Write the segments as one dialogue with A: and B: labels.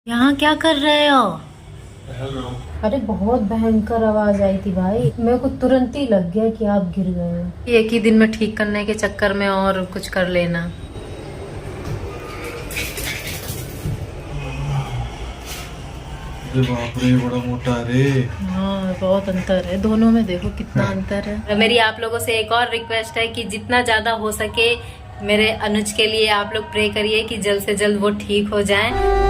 A: यहाँ क्या कर रहे हो?
B: हेलो।
C: अरे बहुत भयंकर आवाज आई थी भाई, मेरे को तुरंत ही लग गया कि आप गिर गए हो।
A: एक ही दिन में ठीक करने के चक्कर में और कुछ कर लेना।
B: अरे बाप रे, बड़ा मोटा रे।
A: हाँ, बहुत अंतर है दोनों में, देखो कितना अंतर है। मेरी आप लोगों से एक और रिक्वेस्ट है कि जितना ज्यादा हो सके मेरे अनुज के लिए आप लोग प्रे करिए कि जल्द से जल्द वो ठीक हो जाए।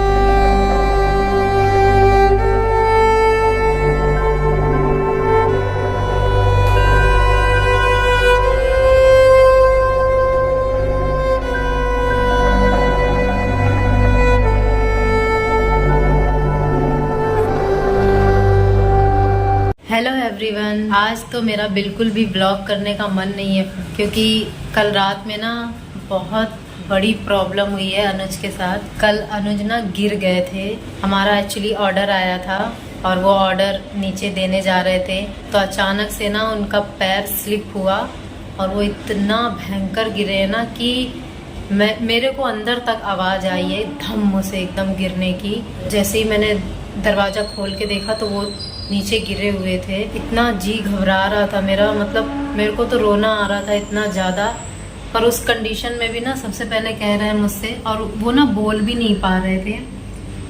A: हेलो एवरीवन, आज तो मेरा बिल्कुल भी ब्लॉग करने का मन नहीं है क्योंकि कल रात में ना बहुत बड़ी प्रॉब्लम हुई है अनुज के साथ। कल अनुज ना गिर गए थे। हमारा एक्चुअली ऑर्डर आया था और वो ऑर्डर नीचे देने जा रहे थे तो अचानक से ना उनका पैर स्लिप हुआ और वो इतना भयंकर गिरे ना कि मेरे को अंदर तक आवाज आई है धम्म से एकदम गिरने की। जैसे ही मैंने दरवाजा खोल के देखा तो वो नीचे गिरे हुए थे। इतना जी घबरा रहा था मेरा, मतलब मेरे को तो रोना आ रहा था इतना ज़्यादा। पर उस कंडीशन में भी ना सबसे पहले कह रहे हैं मुझसे, और वो ना बोल भी नहीं पा रहे थे,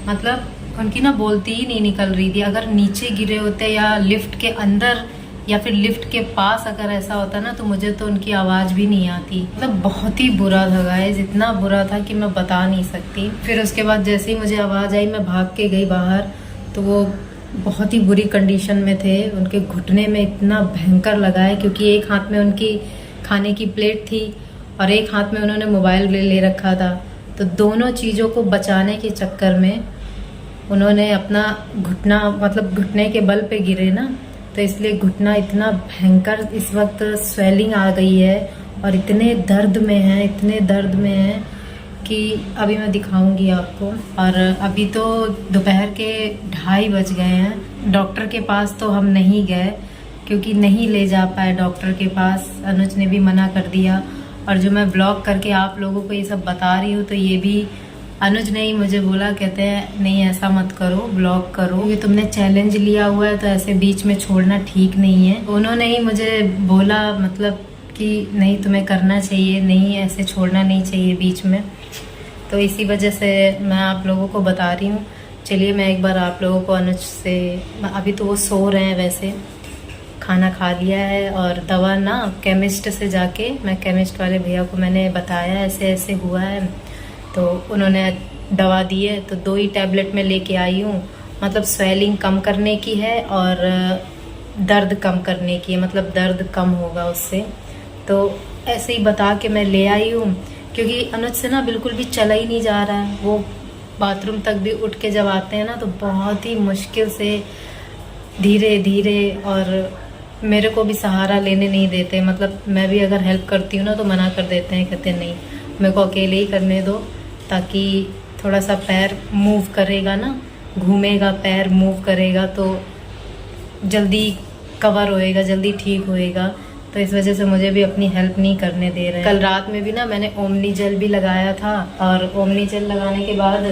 A: मतलब उनकी ना बोलती ही नहीं निकल रही थी। अगर नीचे गिरे होते या लिफ्ट के अंदर या फिर लिफ्ट के पास अगर ऐसा होता ना तो मुझे तो उनकी आवाज़ भी नहीं आती। मतलब बहुत ही बुरा था गाइस, इतना बुरा था कि मैं बता नहीं सकती। फिर उसके बाद जैसे ही मुझे आवाज़ आई मैं भाग के गई बाहर, तो वो बहुत ही बुरी कंडीशन में थे। उनके घुटने में इतना भयंकर लगा है क्योंकि एक हाथ में उनकी खाने की प्लेट थी और एक हाथ में उन्होंने मोबाइल ले रखा था। तो दोनों चीज़ों को बचाने के चक्कर में उन्होंने अपना घुटना, मतलब घुटने के बल पे गिरे ना, तो इसलिए घुटना इतना भयंकर इस वक्त स्वेलिंग आ गई है और इतने दर्द में है, इतने दर्द में है कि अभी मैं दिखाऊंगी आपको। और अभी तो दोपहर के 2:30 बज गए हैं। डॉक्टर के पास तो हम नहीं गए क्योंकि नहीं ले जा पाए डॉक्टर के पास, अनुज ने भी मना कर दिया। और जो मैं ब्लॉग करके आप लोगों को ये सब बता रही हूँ तो ये भी अनुज ने ही मुझे बोला, कहते हैं नहीं ऐसा मत करो, ब्लॉग करो, ये तुमने चैलेंज लिया हुआ है तो ऐसे बीच में छोड़ना ठीक नहीं है। उन्होंने ही मुझे बोला, मतलब कि नहीं तुम्हें करना चाहिए, नहीं ऐसे छोड़ना नहीं चाहिए बीच में। तो इसी वजह से मैं आप लोगों को बता रही हूँ। चलिए मैं एक बार आप लोगों को अनुज से, अभी तो वो सो रहे हैं, वैसे खाना खा लिया है और दवा ना केमिस्ट से जाके, मैं केमिस्ट वाले भैया को मैंने बताया ऐसे ऐसे हुआ है तो उन्होंने दवा दी है। तो 2 ही टैबलेट में लेके आई हूँ, मतलब स्वेलिंग कम करने की है और दर्द कम करने की है, मतलब दर्द कम होगा उससे। तो ऐसे ही बता के मैं ले आई हूँ क्योंकि अनुज से ना बिल्कुल भी चला ही नहीं जा रहा है। वो बाथरूम तक भी उठ के जब आते हैं ना तो बहुत ही मुश्किल से धीरे धीरे, और मेरे को भी सहारा लेने नहीं देते। मतलब मैं भी अगर हेल्प करती हूँ ना तो मना कर देते हैं, कहते नहीं मेरे को अकेले ही करने दो, ताकि थोड़ा सा पैर मूव करेगा ना, घूमेगा, पैर मूव करेगा तो जल्दी कवर होएगा, जल्दी ठीक होएगा। तो इस वजह से मुझे भी अपनी हेल्प नहीं करने दे रहे हैं। कल रात में भी ना मैंने ओमनी जेल भी लगाया था और ओमनी जेल लगाने के बाद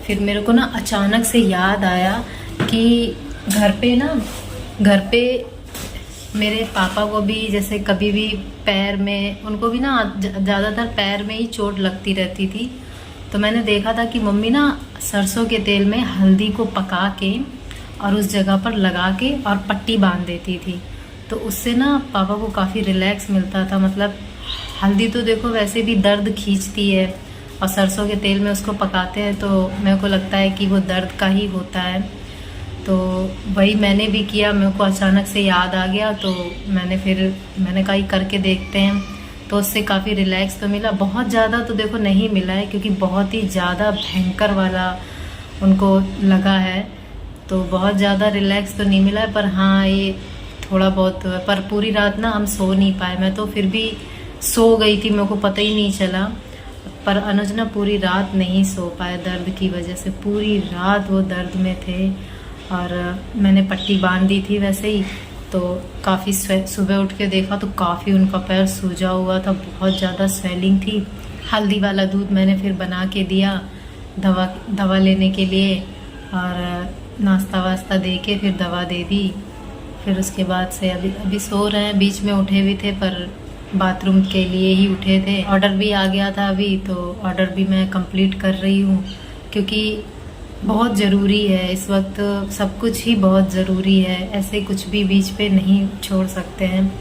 A: फिर मेरे को ना अचानक से याद आया कि घर पे मेरे पापा को भी जैसे कभी भी पैर में, उनको भी ना ज़्यादातर पैर में ही चोट लगती रहती थी। तो मैंने देखा था कि मम्मी ना सरसों के तेल में हल्दी को पका के और उस जगह पर लगा के और पट्टी बांध देती थी। तो उससे ना पापा को काफ़ी रिलैक्स मिलता था। मतलब हल्दी तो देखो वैसे भी दर्द खींचती है और सरसों के तेल में उसको पकाते हैं तो मेरे को लगता है कि वो दर्द का ही होता है। तो वही मैंने भी किया, मेरे को अचानक से याद आ गया तो मैंने कहा करके देखते हैं। तो उससे काफ़ी रिलैक्स तो मिला, बहुत ज़्यादा तो देखो नहीं मिला है क्योंकि बहुत ही ज़्यादा भयंकर वाला उनको लगा है, तो बहुत ज़्यादा रिलैक्स तो नहीं मिला है। पर हाँ ये थोड़ा बहुत, पर पूरी रात ना हम सो नहीं पाए। मैं तो फिर भी सो गई थी, मेरे को पता ही नहीं चला। पर अनुज ना पूरी रात नहीं सो पाए दर्द की वजह से, पूरी रात वो दर्द में थे। और मैंने पट्टी बांध दी थी वैसे ही, तो काफ़ी सुबह उठ के देखा तो काफ़ी उनका पैर सूजा हुआ था, बहुत ज़्यादा स्वेलिंग थी। हल्दी वाला दूध मैंने फिर बना के दिया दवा लेने के लिए। और नाश्ता वास्ता दे के फिर दवा दे दी। फिर उसके बाद से अभी सो रहे हैं। बीच में उठे भी थे पर बाथरूम के लिए ही उठे थे। ऑर्डर भी आ गया था अभी, तो ऑर्डर भी मैं कंप्लीट कर रही हूँ क्योंकि बहुत ज़रूरी है इस वक्त। सब कुछ ही बहुत ज़रूरी है, ऐसे कुछ भी बीच पे नहीं छोड़ सकते हैं।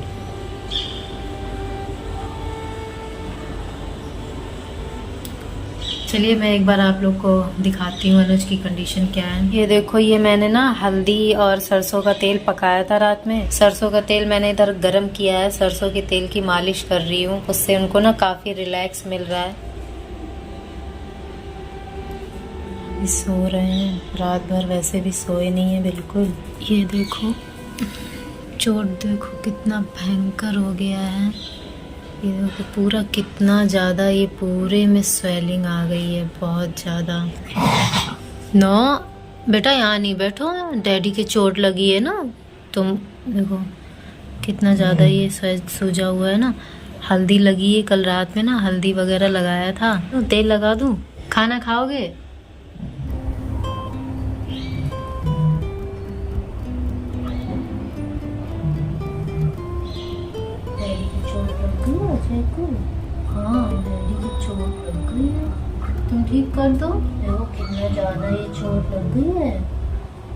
A: चलिए मैं एक बार आप लोग को दिखाती हूँ अनुज की कंडीशन क्या है। ये देखो, ये मैंने ना हल्दी और सरसों का तेल पकाया था रात में। सरसों का तेल मैंने इधर गरम किया है, सरसों के तेल की मालिश कर रही हूँ, उससे उनको ना काफी रिलैक्स मिल रहा है। अभी सो रहे हैं, रात भर वैसे भी सोए नहीं है बिल्कुल। ये देखो चोट देखो कितना भयंकर हो गया है। ये देखो पूरा कितना ज़्यादा, ये पूरे में स्वेलिंग आ गई है बहुत ज़्यादा। नो बेटा यहाँ नहीं बैठो, डैडी के चोट लगी है ना। तुम देखो कितना ज़्यादा ये सूजा हुआ है ना। हल्दी लगी है कल रात में ना, हल्दी वगैरह लगाया था। तो तेल लगा दूँ? खाना खाओगे? हाँ डैडी की चोट लग गई है, तुम ठीक कर दो। देखो कितना ज्यादा ये चोट लग गई है।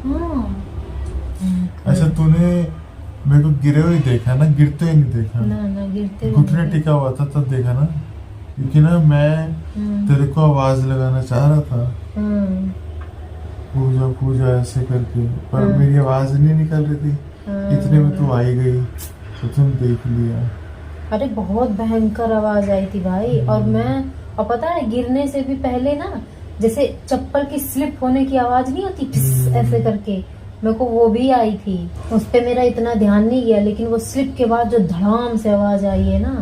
A: हाँ
B: अच्छा, तूने मेरे को गिरे हुए देखा ना? गिरते ही नहीं देखा
A: ना गिरते
B: घुटने टिका हुआ था तब देखा ना, क्योंकि ना मैं तेरे को आवाज लगाना चाह रहा था, पूजा पूजा ऐसे करके, पर मेरी आवाज नहीं निकल रही थी। इतने में तू आई गई तो तुम देख लिया।
C: अरे बहुत भयंकर आवाज आई थी भाई। और पता है गिरने से भी पहले ना, जैसे चप्पल की स्लिप होने की आवाज नहीं होती ऐसे करके, मेरे को वो भी आई थी। उस पे मेरा इतना ध्यान नहीं गया, लेकिन वो स्लिप के बाद जो धड़ाम से आवाज आई है ना,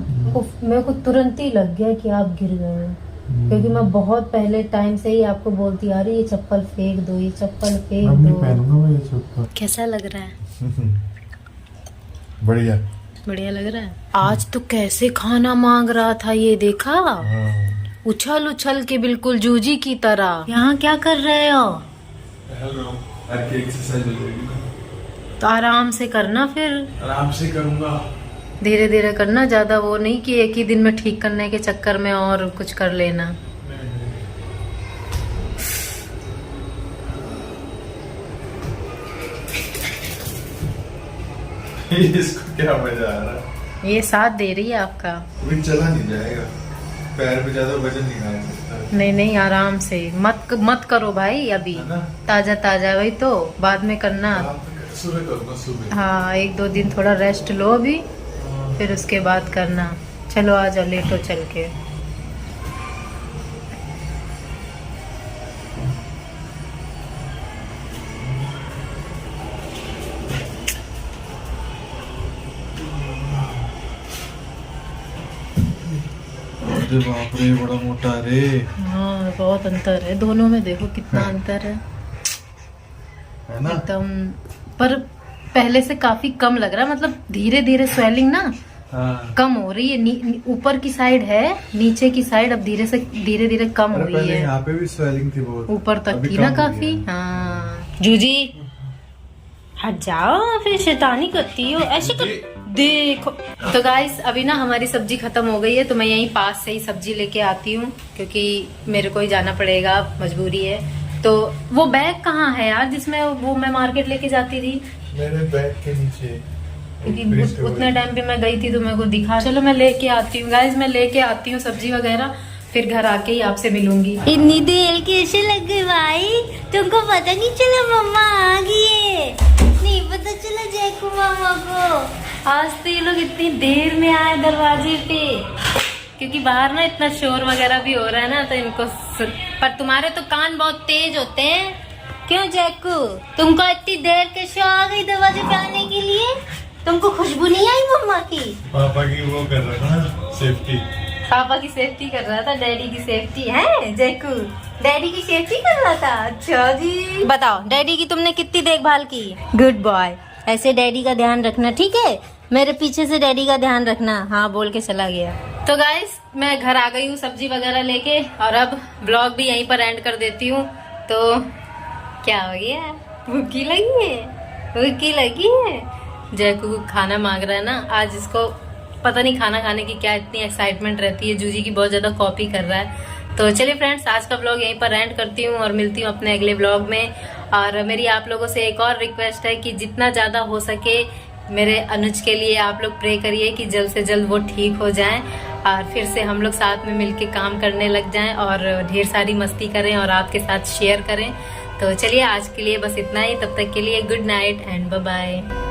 C: मेरे को तुरंत ही लग गया कि आप गिर गए हो। क्योंकि मैं बहुत पहले टाइम से ही आपको बोलती आ रही, ये चप्पल फेंक दो, ये चप्पल फेंक दो। कैसा लग रहा है?
B: बढ़िया
A: बढ़िया लग रहा है। आज तो कैसे खाना मांग रहा था, ये देखा? उछल उछल के बिल्कुल जूजी की तरह। यहाँ क्या कर रहे हो? तो आराम से करना, फिर
B: आराम से करूंगा,
A: धीरे धीरे करना, ज्यादा वो नहीं कि एक ही दिन में ठीक करने के चक्कर में और कुछ कर लेना।
B: इसको क्या मजा आ रहा है?
A: ये साथ दे रही है आपका।
B: अभी चला नहीं जाएगा, पैर पे ज्यादा वजन नहीं आ सकता।
A: नहीं आराम से, मत करो भाई अभी, ताजा ताजा वही तो, बाद में करना।
B: सुबह करूँगा, सुबह।
A: हाँ 1-2 दिन थोड़ा रेस्ट लो अभी, फिर उसके बाद करना। चलो आ जाओ, लेटो चल के।
B: अरे बाप रे, बड़ा मोटा रे।
A: हाँ बहुत अंतर है दोनों में, देखो कितना अंतर है
B: ना
A: एकदम। पर पहले से काफी कम लग रहा है, मतलब धीरे धीरे स्वेलिंग ना कम हो रही है। ऊपर की साइड है, नीचे की साइड अब धीरे धीरे कम हो रही है।
B: यहाँ पे भी स्वेलिंग थी बहुत,
A: ऊपर तक की ना काफी। हाँ जूजी हट जाओ, फिर शैतानी करती हो ऐसे कर। देखो तो गाइस, अभी ना हमारी सब्जी खत्म हो गई है, तो मैं यहीं पास से ही सब्जी लेके आती हूँ क्योंकि मेरे को ही जाना पड़ेगा, मजबूरी है। तो वो बैग कहाँ है यार जिसमें वो मैं मार्केट लेके जाती थी?
B: मेरे बैग के नीचे,
A: क्योंकि उतने टाइम पे मैं गई थी तो मेरे को दिखा। चलो मैं लेके आती हूँ गाइस, मैं लेके आती हूँ सब्जी वगैरह, फिर घर आके ही आपसे मिलूंगी।
D: इतनी देर कैसे लग गई भाई? तुमको पता नहीं चला मम्मा आ गई? नहीं पता चला जैकू मामा को?
A: आज तो ये लोग इतनी देर में आए दरवाजे पे, क्योंकि बाहर ना इतना शोर वगैरह भी हो रहा है ना, तो इनको पर तुम्हारे तो कान बहुत तेज होते हैं। क्यों जैकू, तुमको इतनी देर कैसे आ गई दरवाजे पे आने के लिए? तुमको खुशबू नहीं आई मम्मा की?
B: पापा की वो कर रहा था ना, सेफ्टी।
A: पापा की सेफ्टी कर रहा था, डैडी की सेफ्टी है जैकू? डैडी की सेफ्टी कर रहा था? अच्छा जी। बताओ डैडी की तुमने कितनी देखभाल की? गुड बॉय, ऐसे डैडी का ध्यान रखना, ठीक है? मेरे पीछे से डैडी का ध्यान रखना। हाँ बोल के चला गया। तो गाइस मैं घर आ गई हूँ सब्जी वगैरह लेके, और अब ब्लॉग भी यहीं पर एंड कर देती हूँ। तो क्या हो गया, भूखी लगी है? भूखी लगी है? जयकू खाना मांग रहा है ना, आज इसको पता नहीं खाना खाने की क्या इतनी एक्साइटमेंट रहती है, जूजी की बहुत ज्यादा कॉपी कर रहा है। तो चलिए फ्रेंड्स, आज का व्लॉग यहीं पर एंड करती हूँ और मिलती हूँ अपने अगले व्लॉग में। और मेरी आप लोगों से एक और रिक्वेस्ट है कि जितना ज्यादा हो सके मेरे अनुज के लिए आप लोग प्रे करिए कि जल्द से जल्द वो ठीक हो जाएं और फिर से हम लोग साथ में मिलके काम करने लग जाएं और ढेर सारी मस्ती करें और आपके साथ शेयर करें। तो चलिए आज के लिए बस इतना ही, तब तक के लिए good night and bye bye.